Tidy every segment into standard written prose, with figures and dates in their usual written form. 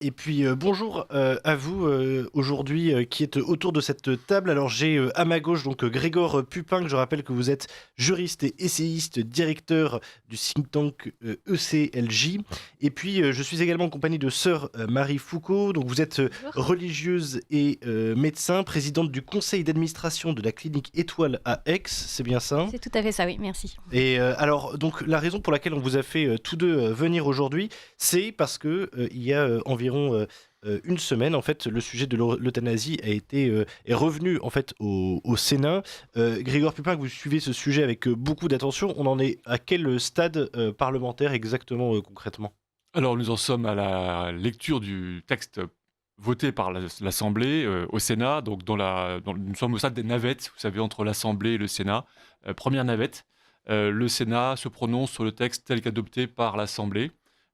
Et puis bonjour à vous aujourd'hui qui êtes autour de cette table. Alors j'ai à ma gauche donc Grégoire Pupin, que je rappelle que vous êtes juriste et essayiste, directeur du think tank ECLJ. Et puis je suis également en compagnie de sœur Marie Foucault. Donc vous êtes Bonjour. religieuse et médecin, présidente du conseil d'administration de la clinique Étoile à Aix, c'est bien ça? C'est tout à fait ça, oui, merci. Et alors, donc, la raison pour laquelle on vous a fait tous deux venir aujourd'hui, c'est parce que il y a environ une semaine, en fait, le sujet de l'euthanasie est revenu en fait au Sénat. Grégoire Pupin, que vous suivez ce sujet avec beaucoup d'attention, on en est à quel stade parlementaire exactement concrètement? Alors, nous en sommes à la lecture du texte voté par l'Assemblée au Sénat. Donc, nous sommes au stade des navettes, vous savez, entre l'Assemblée et le Sénat. Première navette, le Sénat se prononce sur le texte tel qu'adopté par l'Assemblée,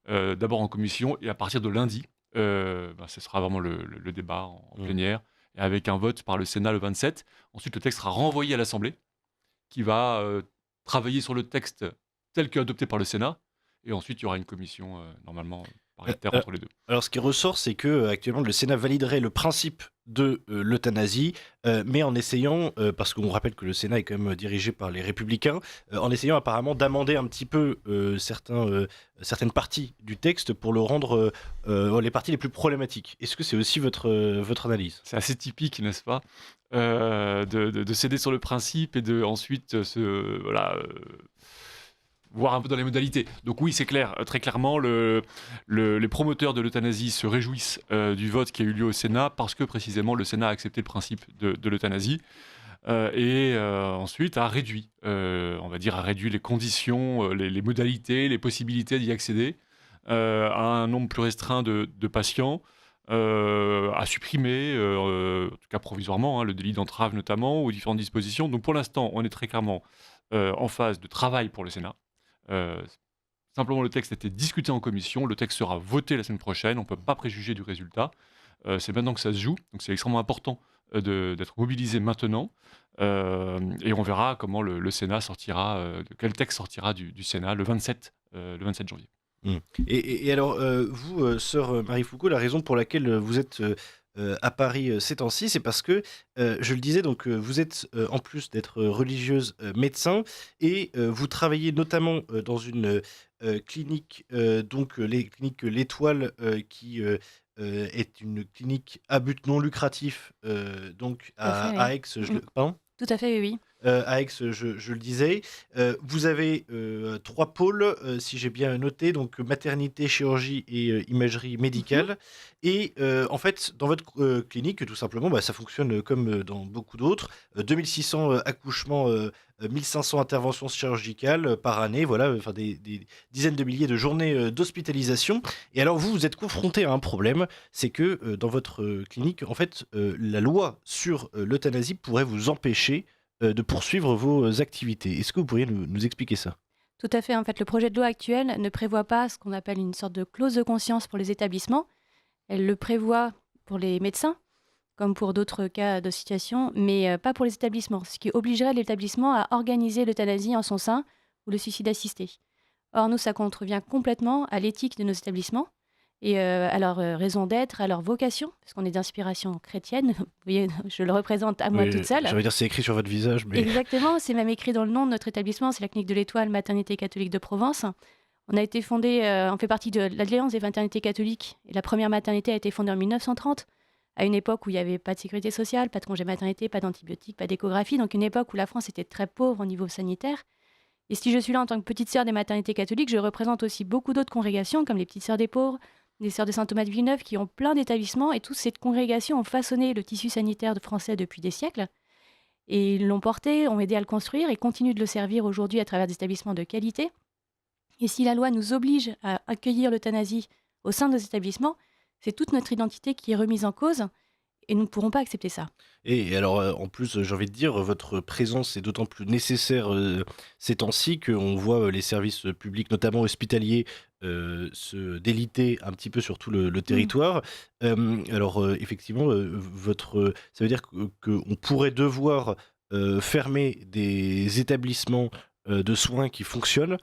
d'abord en commission et à partir de lundi. Ce sera vraiment le débat en Mm. plénière, et avec un vote par le Sénat le 27. Ensuite, le texte sera renvoyé à l'Assemblée, qui va travailler sur le texte tel qu'adopté par le Sénat. Et ensuite, il y aura une commission, normalement, Euh, paritaire euh, entre les deux. Alors, ce qui ressort, c'est que actuellement, le Sénat validerait le principe de l'euthanasie, mais en essayant, parce qu'on rappelle que le Sénat est quand même dirigé par les Républicains, en essayant apparemment d'amender un petit peu certaines parties du texte pour le rendre les parties les plus problématiques. Est-ce que c'est aussi votre analyse? C'est assez typique, n'est-ce pas, de céder sur le principe et de ensuite voir un peu dans les modalités. Donc oui, c'est clair, très clairement, les promoteurs de l'euthanasie se réjouissent du vote qui a eu lieu au Sénat parce que précisément le Sénat a accepté le principe de l'euthanasie. Ensuite a réduit, a réduit les conditions, les modalités, les possibilités d'y accéder à un nombre plus restreint de patients, a supprimé, en tout cas provisoirement, hein, le délit d'entrave notamment, ou différentes dispositions. Donc pour l'instant, on est très clairement en phase de travail pour le Sénat. Euh, Simplement, le texte a été discuté en commission, le texte sera voté la semaine prochaine, on ne peut pas préjuger du résultat. C'est maintenant que ça se joue, donc c'est extrêmement important d'être mobilisé maintenant. Et on verra comment le Sénat sortira, quel texte sortira du Sénat le 27 janvier. Mm. Et alors, vous, sœur Marie Foucault, la raison pour laquelle vous êtes à Paris ces temps-ci, c'est parce que, je le disais, donc vous êtes, en plus d'être religieuse, médecin et vous travaillez notamment dans une clinique, donc les cliniques L'Étoile, qui est une clinique à but non lucratif, donc Tout à fait, à oui. Aix. Mmh. Pardon? Tout à fait, oui, oui. À Aix, je le disais. Vous avez 3 pôles, si j'ai bien noté, donc maternité, chirurgie et imagerie Mmh. médicale. Et en fait, dans votre clinique, tout simplement, bah, ça fonctionne comme dans beaucoup d'autres. 2 600 accouchements, 1 500 interventions chirurgicales par année, voilà, enfin des dizaines de milliers de journées d'hospitalisation. Et alors vous, vous êtes confronté à un problème, c'est que dans votre clinique, en fait, la loi sur l'euthanasie pourrait vous empêcher de poursuivre vos activités. Est-ce que vous pourriez nous expliquer ça? Tout à fait, en fait, le projet de loi actuel ne prévoit pas ce qu'on appelle une sorte de clause de conscience pour les établissements. Elle le prévoit pour les médecins, comme pour d'autres cas de situation, mais pas pour les établissements, ce qui obligerait l'établissement à organiser l'euthanasie en son sein ou le suicide assisté. Or, nous, ça contrevient complètement à l'éthique de nos établissements et à leur raison d'être, à leur vocation, parce qu'on est d'inspiration chrétienne. Vous voyez, je le représente à moi toute Oui, seule. j'allais dire c'est écrit sur votre visage, mais Exactement, c'est même écrit dans le nom de notre établissement, c'est la Clinique de l'Étoile, Maternité catholique de Provence. On a été fondé, on fait partie de l'Alliance des maternités catholiques et la première maternité a été fondée en 1930, à une époque où il n'y avait pas de sécurité sociale, pas de congé maternité, pas d'antibiotiques, pas d'échographie, donc une époque où la France était très pauvre au niveau sanitaire. Et si je suis là en tant que petite sœur des maternités catholiques, je représente aussi beaucoup d'autres congrégations, comme les Petites Sœurs des Pauvres, les Sœurs de Saint-Thomas de Villeneuve, qui ont plein d'établissements, et toutes ces congrégations ont façonné le tissu sanitaire français depuis des siècles. Et ils l'ont porté, ont aidé à le construire et continuent de le servir aujourd'hui à travers des établissements de qualité. Et si la loi nous oblige à accueillir l'euthanasie au sein de nos établissements, c'est toute notre identité qui est remise en cause et nous ne pourrons pas accepter ça. et alors, en plus, j'ai envie de dire, votre présence est d'autant plus nécessaire, ces temps-ci qu'on voit, les services, publics, notamment hospitaliers, se déliter un petit peu sur tout le Mmh. territoire. Alors, effectivement, ça veut dire que qu'on pourrait devoir, fermer des établissements, de soins qui fonctionnent,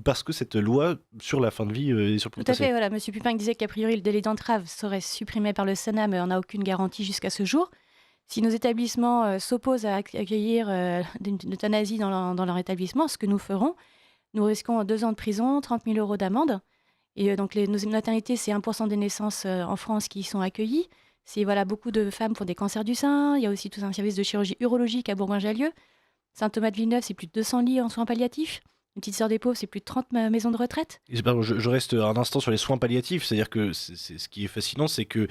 parce que cette loi sur la fin de vie est sur le point Tout de à fait, passer. voilà. Monsieur Pupin disait qu'a priori, le délai d'entrave serait supprimé par le Sénat, mais on n'a aucune garantie jusqu'à ce jour. Si nos établissements s'opposent à accueillir une euthanasie dans leur établissement, ce que nous ferons, nous risquons 2 ans de prison, 30 000 euros d'amende. Et donc, nos maternités, c'est 1% des naissances en France qui y sont accueillies. C'est, voilà, beaucoup de femmes font des cancers du sein. Il y a aussi tout un service de chirurgie urologique à Bourgoin-Jallieu. Saint-Thomas-de-Villeneuve, c'est plus de 200 lits en soins palliatifs. Une petite sœur des pauvres, c'est plus de 30 maisons de retraite. Pardon, je reste un instant sur les soins palliatifs, c'est-à-dire que ce qui est fascinant, c'est que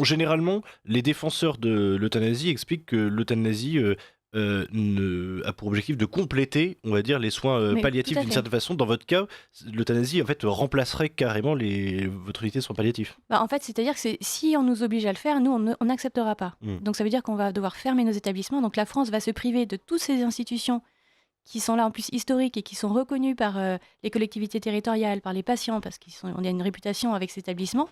généralement, les défenseurs de l'euthanasie expliquent que l'euthanasie a pour objectif de compléter, on va dire, les soins Oui, palliatifs tout à d'une fait. certaine façon. Dans votre cas, l'euthanasie en fait remplacerait carrément votre unité de soins palliatifs. En fait, c'est-à-dire que si on nous oblige à le faire, nous, on n'acceptera pas. Mm. Donc, ça veut dire qu'on va devoir fermer nos établissements. Donc, la France va se priver de toutes ces institutions qui sont là en plus historiques et qui sont reconnues par les collectivités territoriales, par les patients, parce qu'on a une réputation avec ces établissements.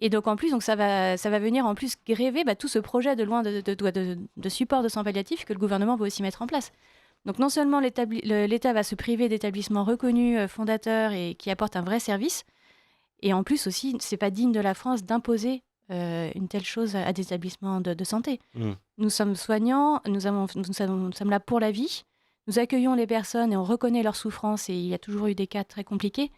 Et donc en plus, ça va venir en plus gréver tout ce projet de support de soins palliatifs que le gouvernement veut aussi mettre en place. Donc non seulement l'État va se priver d'établissements reconnus, fondateurs et qui apportent un vrai service, et en plus aussi, c'est pas digne de la France d'imposer une telle chose à des établissements de santé. Mm. Nous sommes soignants, nous sommes là pour la vie, nous accueillons les personnes et on reconnaît leurs souffrances, et il y a toujours eu des cas très compliqués,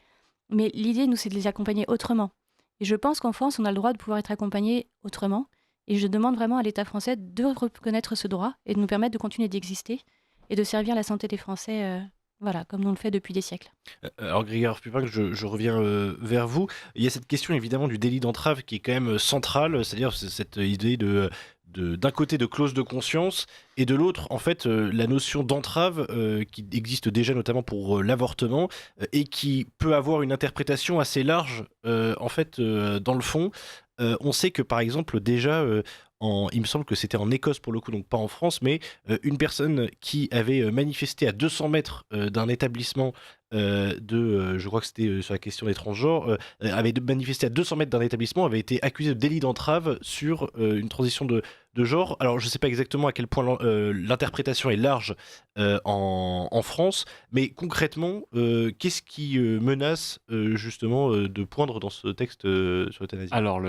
mais l'idée, nous, c'est de les accompagner autrement. Et je pense qu'en France, on a le droit de pouvoir être accompagné autrement. Et je demande vraiment à l'État français de reconnaître ce droit et de nous permettre de continuer d'exister et de servir la santé des Français, voilà, comme nous le fait depuis des siècles. Alors Grégoire Pupin, je reviens vers vous. Il y a cette question évidemment du délit d'entrave qui est quand même centrale, c'est-à-dire cette idée d'un côté de clause de conscience et de l'autre en fait la notion d'entrave qui existe déjà notamment pour l'avortement et qui peut avoir une interprétation assez large en fait dans le fond. On sait que par exemple déjà il me semble que c'était en Écosse pour le coup, donc pas en France, mais une personne qui avait manifesté à 200 mètres d'un établissement je crois que c'était sur la question des transgenres, avait manifesté à 200 mètres d'un établissement, avait été accusé de délit d'entrave sur une transition de genre. Alors je ne sais pas exactement à quel point l'interprétation est large en France, mais concrètement, qu'est-ce qui menace justement de poindre dans ce texte sur l'euthanasie? Alors,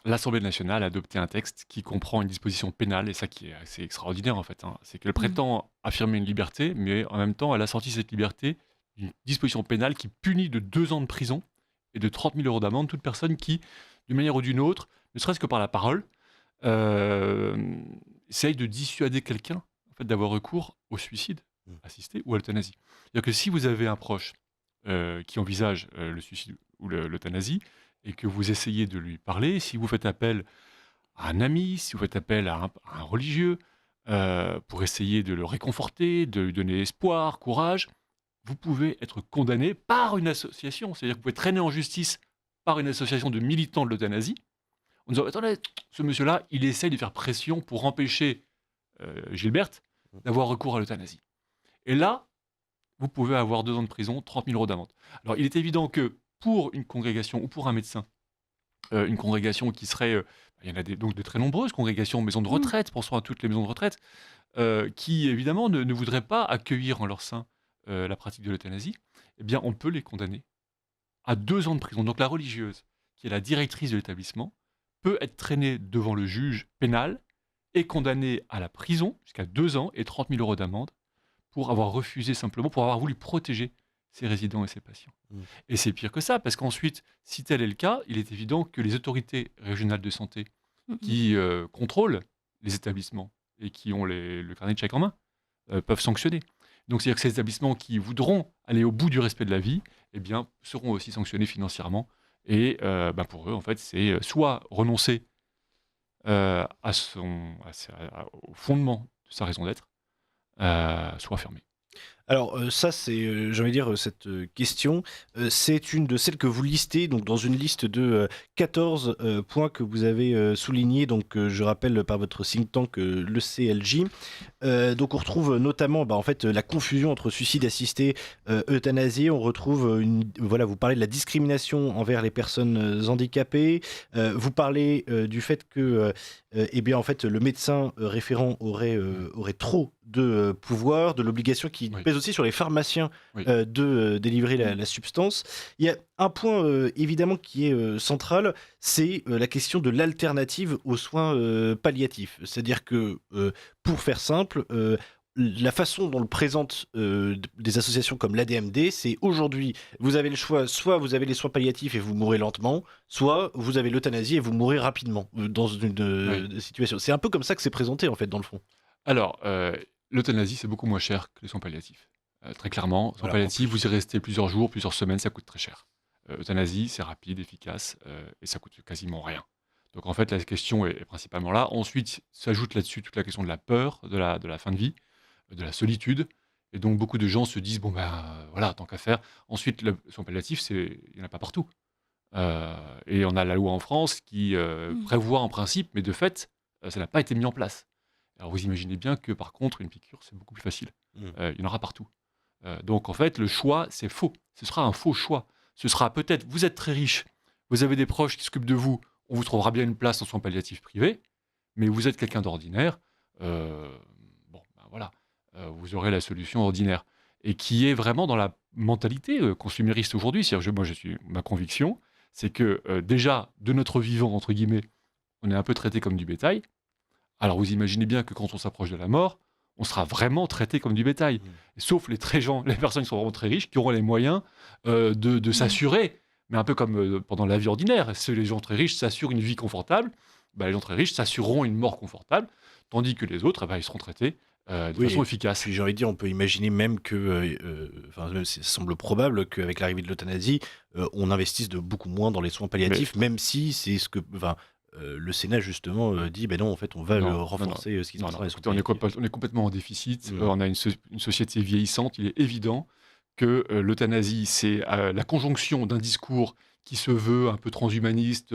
l'Assemblée nationale a adopté un texte qui comprend une disposition pénale, et ça qui est assez extraordinaire en fait, hein. C'est qu'elle prétend affirmer une liberté, mais en même temps, elle a sorti cette liberté d'une disposition pénale qui punit de 2 ans de prison et de 30 000 euros d'amende toute personne qui, d'une manière ou d'une autre, ne serait-ce que par la parole, euh, essaye de dissuader quelqu'un en fait, d'avoir recours au suicide assisté ou à l'euthanasie. C'est-à-dire que si vous avez un proche qui envisage le suicide ou l'euthanasie, et que vous essayez de lui parler, si vous faites appel à un ami, si vous faites appel à un religieux, pour essayer de le réconforter, de lui donner espoir, courage, vous pouvez être condamné par une association. C'est-à-dire que vous pouvez traîner en justice par une association de militants de l'euthanasie, en disant, attendez, ce monsieur-là, il essaye de faire pression pour empêcher Gilberte d'avoir recours à l'euthanasie. Et là, vous pouvez avoir 2 ans de prison, 30 000 euros d'amende. Alors, il est évident que pour une congrégation ou pour un médecin, une congrégation qui serait, il y en a donc de très nombreuses congrégations, maisons de retraite, pensons à toutes les maisons de retraite, qui évidemment ne voudraient pas accueillir en leur sein la pratique de l'euthanasie, eh bien on peut les condamner à 2 ans de prison. Donc la religieuse, qui est la directrice de l'établissement, peut être traînée devant le juge pénal et condamnée à la prison jusqu'à 2 ans et 30 000 euros d'amende pour avoir refusé simplement, pour avoir voulu protéger ses résidents et ses patients. Et c'est pire que ça, parce qu'ensuite, si tel est le cas, il est évident que les autorités régionales de santé qui contrôlent les établissements et qui ont le carnet de chèques en main peuvent sanctionner. Donc c'est-à-dire que ces établissements qui voudront aller au bout du respect de la vie, eh bien, seront aussi sanctionnés financièrement. Et pour eux, en fait, c'est soit renoncer au fondement de sa raison d'être, soit fermer. Alors ça, c'est, j'ai envie de dire, cette question, c'est une de celles que vous listez donc dans une liste de 14 points que vous avez soulignés, donc je rappelle par votre think tank, le CLJ. Donc on retrouve notamment en fait, la confusion entre suicide assisté, euthanasie. On retrouve, voilà, vous parlez de la discrimination envers les personnes handicapées. Vous parlez du fait que eh bien, en fait, le médecin référent aurait trop de pouvoir, de l'obligation qui Oui, pèse aussi sur les pharmaciens oui. de délivrer la substance. Il y a un point évidemment qui est central, c'est la question de l'alternative aux soins palliatifs. C'est-à-dire que, pour faire simple, la façon dont le présentent des associations comme l'ADMD, c'est aujourd'hui, vous avez le choix, soit vous avez les soins palliatifs et vous mourrez lentement, soit vous avez l'euthanasie et vous mourrez rapidement dans une Oui. situation. C'est un peu comme ça que c'est présenté en fait dans le fond. Alors, l'euthanasie, c'est beaucoup moins cher que les soins palliatifs. Très clairement, soins Voilà, en palliatifs, vous plus. y restez plusieurs jours, plusieurs semaines, ça coûte très cher. Euthanasie, c'est rapide, efficace, et ça coûte quasiment rien. Donc en fait, la question est principalement là. Ensuite, s'ajoute là-dessus toute la question de la peur, de la fin de vie, de la solitude, et donc beaucoup de gens se disent: «Bon, ben, voilà, tant qu'à faire». Ensuite, le soins palliatifs, il y en a pas partout, heu et on a la loi en France qui, Mmh. prévoit en principe, mais de fait, ça n'a pas été mis en place. Alors vous imaginez bien que par contre, une piqûre, c'est beaucoup plus facile. Mm. Il y en aura partout. Donc en fait, le choix, c'est faux. Ce sera un faux choix. Ce sera peut-être, vous êtes très riche, vous avez des proches qui s'occupent de vous, on vous trouvera bien une place en soins palliatifs privés, mais vous êtes quelqu'un d'ordinaire, heu, bon, ben voilà, vous aurez la solution ordinaire et qui est vraiment dans la mentalité, consumériste aujourd'hui. C'est-à-dire je suis ma conviction, c'est que, déjà, de notre vivant, entre guillemets, on est un peu traité comme du bétail. Alors vous imaginez bien que quand on s'approche de la mort, on sera vraiment traité comme du bétail. Mm. Sauf les très gens, les personnes qui sont vraiment très riches, qui auront les moyens de Mmh. s'assurer, mais un peu comme pendant la vie ordinaire. Si les gens très riches s'assurent une vie confortable, bah, les gens très riches s'assureront une mort confortable, tandis que les autres, eh ben, ils seront traités de Oui, façon et efficace. puis j'ai envie de dire, on peut imaginer même que, enfin, même ça semble probable qu'avec l'arrivée de l'euthanasie, on investisse de beaucoup moins dans les soins Mais palliatifs, même si c'est ce que, enfin, le Sénat justement dit, ben non, en fait, on va non, non, non, renforcer ce qui se non, non. passera dans les soins Écoutez, palliatifs. on est complètement en déficit. Mm. On a une société vieillissante. Il est évident que l'euthanasie, c'est la conjonction d'un discours qui se veut un peu transhumaniste,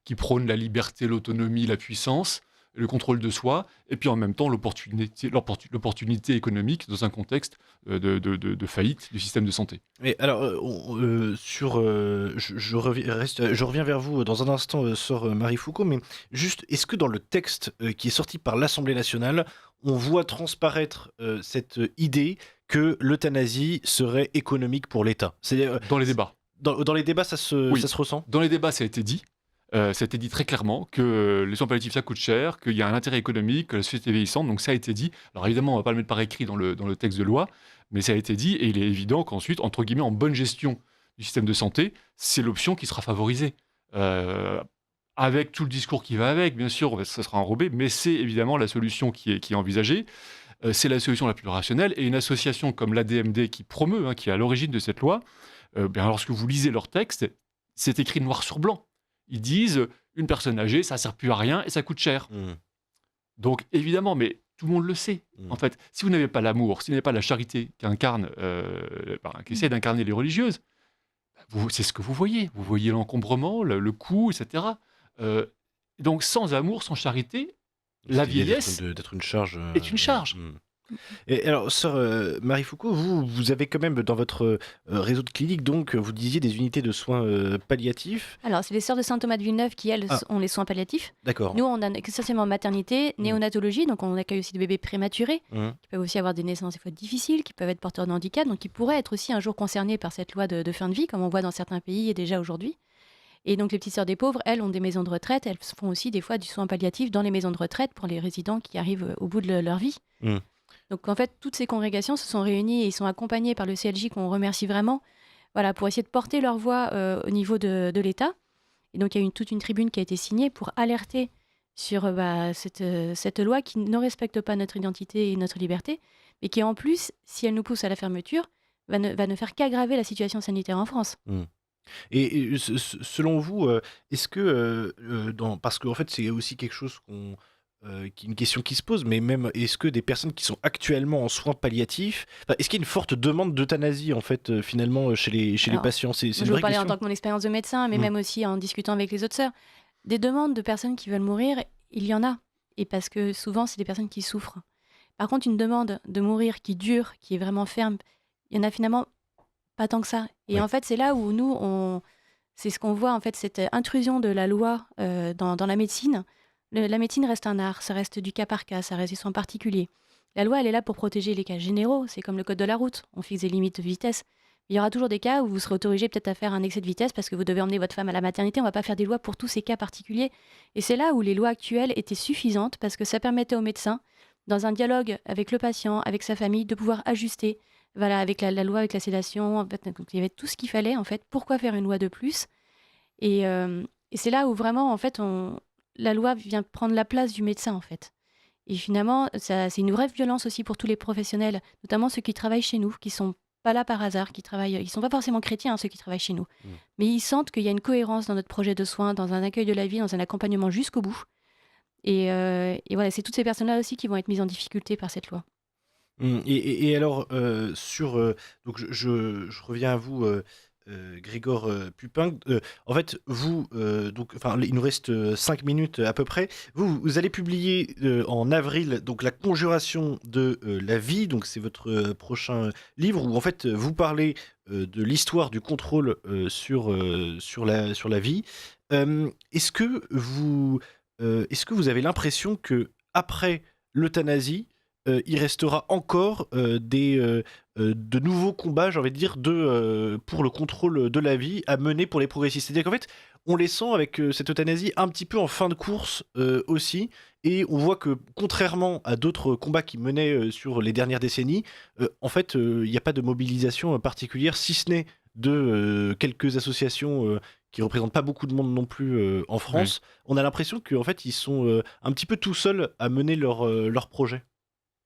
qui prône la liberté, l'autonomie, la puissance, le contrôle de soi, et puis en même temps l'opportunité économique dans un contexte de faillite du système de santé. Mais alors, sur, je reviens vers vous dans un instant, sœur Marie Foucault, mais juste, est-ce que dans le texte qui est sorti par l'Assemblée nationale, on voit transparaître cette idée que l'euthanasie serait économique pour l'État? C'est-à-dire, Dans les débats. dans les débats, Oui, ça se ressent? dans les débats, ça a été dit. Ça a été dit très clairement que les soins palliatifs, ça coûte cher, qu'il y a un intérêt économique, que la société est vieillissante, donc ça a été dit. Alors évidemment, on ne va pas le mettre par écrit dans le texte de loi, mais ça a été dit et il est évident qu'ensuite, entre guillemets, en bonne gestion du système de santé, c'est l'option qui sera favorisée. Heu, Avec tout le discours qui va avec, bien sûr, ça sera enrobé, mais c'est évidemment la solution qui est envisagée. C'est la solution la plus rationnelle et une association comme l'ADMD qui promeut, hein, qui est à l'origine de cette loi, bien, lorsque vous lisez leur texte, c'est écrit noir sur blanc. Ils disent, une personne âgée, ça sert plus à rien et ça coûte cher. Mmh, Donc évidemment, mais tout le monde le sait. mmh. En fait, si vous n'avez pas l'amour, si vous n'avez pas la charité qu'essaient d'incarner les religieuses, c'est ce que vous voyez. Vous voyez l'encombrement, le coût, etc. Donc sans amour, sans charité, la Cette idée vieillesse d'être une charge, est une charge. mmh. Et alors, sœur Marie Foucault, vous avez quand même dans votre réseau de cliniques, donc, vous disiez des unités de soins palliatifs. Alors, c'est les sœurs de Saint-Thomas de Villeneuve qui, elles, Ah, ont les soins palliatifs. d'accord. Nous, on a essentiellement maternité, Mmh. néonatologie, donc on accueille aussi des bébés prématurés, Mmh. qui peuvent aussi avoir des naissances des fois difficiles, qui peuvent être porteurs de handicap, donc qui pourraient être aussi un jour concernés par cette loi de fin de vie, comme on voit dans certains pays et déjà aujourd'hui. Et donc les petites sœurs des pauvres, elles, ont des maisons de retraite, elles font aussi des fois du soin palliatif dans les maisons de retraite pour les résidents qui arrivent au bout de leur vie. Mmh. Donc en fait, toutes ces congrégations se sont réunies et sont accompagnées par le CLJ qu'on remercie vraiment, voilà, pour essayer de porter leur voix au niveau de l'État. Et donc il y a toute une tribune qui a été signée pour alerter sur cette loi qui ne respecte pas notre identité et notre liberté, mais qui en plus, si elle nous pousse à la fermeture, va ne faire qu'aggraver la situation sanitaire en France. Mmh. Et selon vous, est-ce que, parce qu'en fait, c'est aussi quelque chose qui est une question qui se pose, mais même est-ce que des personnes qui sont actuellement en soins palliatifs, enfin, est-ce qu'il y a une forte demande d'euthanasie en fait, finalement, chez les Alors, patients? C'est moi, je une vais vous vraie parler en question? tant que mon expérience de médecin, mais Mmh. même aussi en discutant avec les autres sœurs. Des demandes de personnes qui veulent mourir, il y en a. Et parce que souvent, c'est des personnes qui souffrent. Par contre, une demande de mourir qui dure, qui est vraiment ferme, il y en a finalement pas tant que ça. Et Oui. en fait, c'est là où nous, c'est ce qu'on voit, en fait, cette intrusion de la loi dans la médecine. La médecine reste un art, ça reste du cas par cas, ça reste des soins particuliers. La loi, elle est là pour protéger les cas généraux. C'est comme le code de la route. On fixe des limites de vitesse. Il y aura toujours des cas où vous serez autorisé peut-être à faire un excès de vitesse parce que vous devez emmener votre femme à la maternité. On ne va pas faire des lois pour tous ces cas particuliers. Et c'est là où les lois actuelles étaient suffisantes parce que ça permettait au médecin, dans un dialogue avec le patient, avec sa famille, de pouvoir ajuster. Voilà, avec la loi, avec la sédation, en fait, donc il y avait tout ce qu'il fallait en fait. Pourquoi faire une loi de plus? Et c'est là où vraiment en fait la loi vient prendre la place du médecin en fait. Et finalement, c'est une vraie violence aussi pour tous les professionnels, notamment ceux qui travaillent chez nous, qui sont pas là par hasard, ils sont pas forcément chrétiens, ceux qui travaillent chez nous. Mm. Mais ils sentent qu'il y a une cohérence dans notre projet de soins, dans un accueil de la vie, dans un accompagnement jusqu'au bout. Et voilà, c'est toutes ces personnes-là aussi qui vont être mises en difficulté par cette loi. Et alors, donc je reviens à vous, Grégor Pupin. En fait, vous, donc, enfin, il nous reste 5 minutes à peu près. Vous allez publier en avril donc La Conjuration de la vie. Donc, c'est votre prochain livre où en fait vous parlez de l'histoire du contrôle sur la vie. Est-ce que vous avez l'impression que après l'euthanasie, il restera encore de nouveaux combats, j'ai envie de dire, pour le contrôle de la vie à mener pour les progressistes. C'est-à-dire qu'en fait, on les sent avec cette euthanasie un petit peu en fin de course aussi, et on voit que contrairement à d'autres combats qui menaient sur les dernières décennies, en fait, il n'y a pas de mobilisation particulière, si ce n'est de quelques associations qui représentent pas beaucoup de monde non plus en Oui. France. On a l'impression qu'en fait, ils sont un petit peu tout seuls à mener leur projet.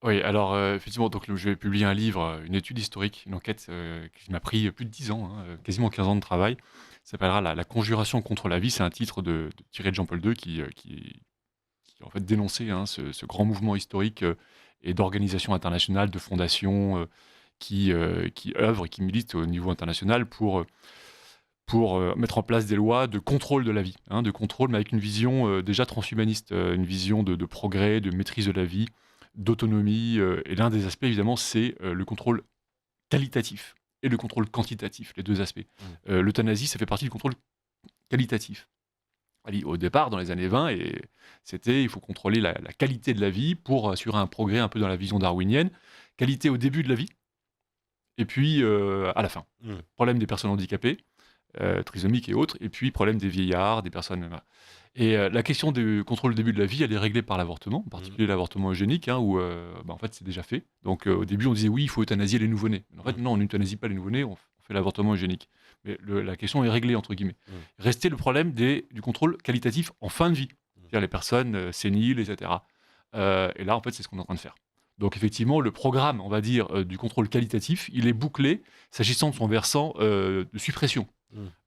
Oui, alors effectivement, donc je vais publier un livre, une étude historique, une enquête qui m'a pris plus de 10 ans, hein, quasiment 15 ans de travail. Ça s'appellera la Conjuration contre la vie. C'est un titre tiré de Jean-Paul II qui en fait dénonçait hein, ce grand mouvement historique et d'organisation internationale, de fondation qui œuvrent et qui militent au niveau international pour mettre en place des lois de contrôle de la vie, hein, de contrôle, mais avec une vision déjà transhumaniste, une vision de progrès, de maîtrise de la vie, d'autonomie. Et l'un des aspects, évidemment, c'est le contrôle qualitatif et le contrôle quantitatif, les deux aspects. L'euthanasie, ça fait partie du contrôle qualitatif. Au départ, dans les années 20, et c'était il faut contrôler la qualité de la vie pour assurer un progrès un peu dans la vision darwinienne. Qualité au début de la vie, et puis à la fin. Mm. Problème des personnes handicapées, trisomiques et autres, et puis problème des vieillards, des personnes... Et la question du contrôle au début de la vie, elle est réglée par l'avortement, en particulier l'avortement eugénique, hein, où en fait c'est déjà fait. Donc au début on disait oui, il faut euthanasier les nouveau-nés. En fait non, on n'euthanasie pas les nouveau-nés, on fait l'avortement eugénique. Mais la question est réglée, entre guillemets. Restait le problème du contrôle qualitatif en fin de vie, c'est-à-dire les personnes séniles, etc. Et là en fait c'est ce qu'on est en train de faire. Donc effectivement, le programme, on va dire, du contrôle qualitatif, il est bouclé s'agissant de son versant de suppression.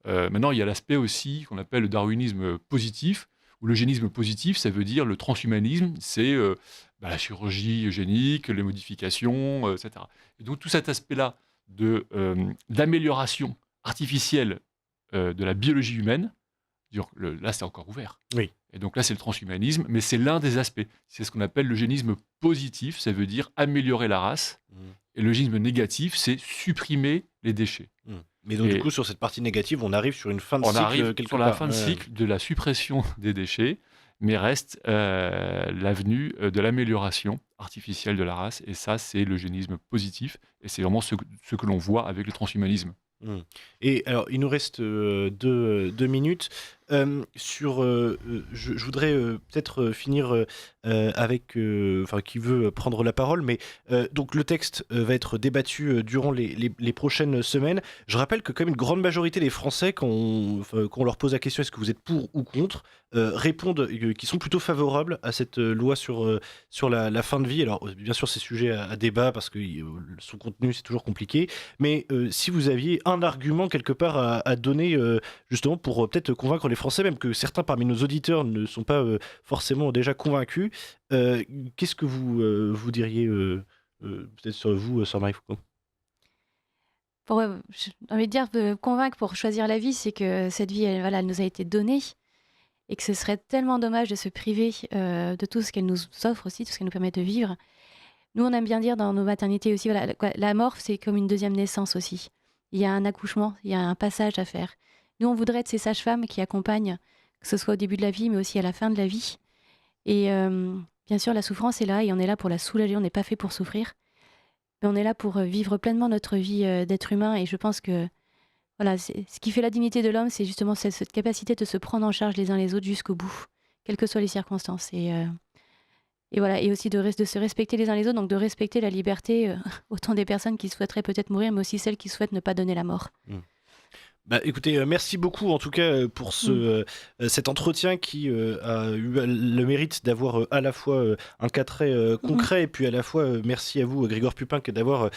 Maintenant, il y a l'aspect aussi qu'on appelle le darwinisme positif, ou l'eugénisme positif, ça veut dire le transhumanisme, c'est la chirurgie eugénique, les modifications, etc. Et donc tout cet aspect-là d'amélioration artificielle de la biologie humaine, là c'est encore ouvert. Oui. Et donc là c'est le transhumanisme, mais c'est l'un des aspects. C'est ce qu'on appelle l'eugénisme positif, ça veut dire améliorer la race. Et l'eugénisme négatif, c'est supprimer les déchets. Mais donc, du coup, sur cette partie négative, on arrive sur une fin de cycle. On arrive quelque sur la part. fin de cycle de la suppression des déchets, mais reste l'avenue de l'amélioration artificielle de la race. Et ça, c'est l'eugénisme positif. Et c'est vraiment ce que l'on voit avec le transhumanisme. Et alors, il nous reste 2 minutes. Je voudrais peut-être finir avec, enfin, qui veut prendre la parole, mais donc le texte va être débattu durant les prochaines semaines. Je rappelle que quand même une grande majorité des Français, quand on leur pose la question est-ce que vous êtes pour ou contre, répondent qu'ils sont plutôt favorables à cette loi sur la fin de vie. Alors bien sûr c'est sujet à débat parce que son contenu c'est toujours compliqué, mais si vous aviez un argument quelque part à donner justement pour peut-être convaincre les Français, même que certains parmi nos auditeurs ne sont pas forcément déjà convaincus, qu'est-ce que vous diriez peut-être sur vous, Sœur Marie-Foucauld? J'ai envie de dire, convaincre pour choisir la vie, c'est que cette vie, elle nous a été donnée et que ce serait tellement dommage de se priver de tout ce qu'elle nous offre aussi, tout ce qu'elle nous permet de vivre. Nous, on aime bien dire dans nos maternités aussi, voilà, la mort, c'est comme une deuxième naissance aussi. Il y a un accouchement, il y a un passage à faire. Nous, on voudrait être ces sages-femmes qui accompagnent, que ce soit au début de la vie, mais aussi à la fin de la vie. Et Bien sûr, la souffrance est là et on est là pour la soulager, on n'est pas fait pour souffrir. Mais on est là pour vivre pleinement notre vie d'être humain et je pense que voilà, ce qui fait la dignité de l'homme, c'est justement cette capacité de se prendre en charge les uns les autres jusqu'au bout, quelles que soient les circonstances. Et voilà, et aussi de se respecter les uns les autres, donc de respecter la liberté, autant des personnes qui souhaiteraient peut-être mourir, mais aussi celles qui souhaitent ne pas donner la mort. Mm. Bah, écoutez, merci beaucoup en tout cas pour cet entretien qui a eu le mérite d'avoir à la fois un cas très concret et puis à la fois merci à vous Grégoire Pupin d'avoir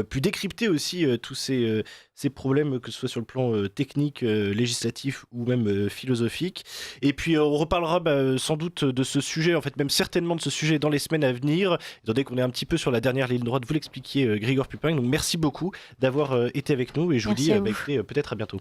pu décrypter aussi tous ces problèmes que ce soit sur le plan technique, législatif ou même philosophique. Et puis on reparlera sans doute de ce sujet, en fait même certainement de ce sujet dans les semaines à venir, étant donné qu'on est un petit peu sur la dernière ligne droite, vous l'expliquiez Grégoire Pupin. Donc merci beaucoup d'avoir été avec nous et je vous Merci dis à vous. écoutez, peut-être à bientôt.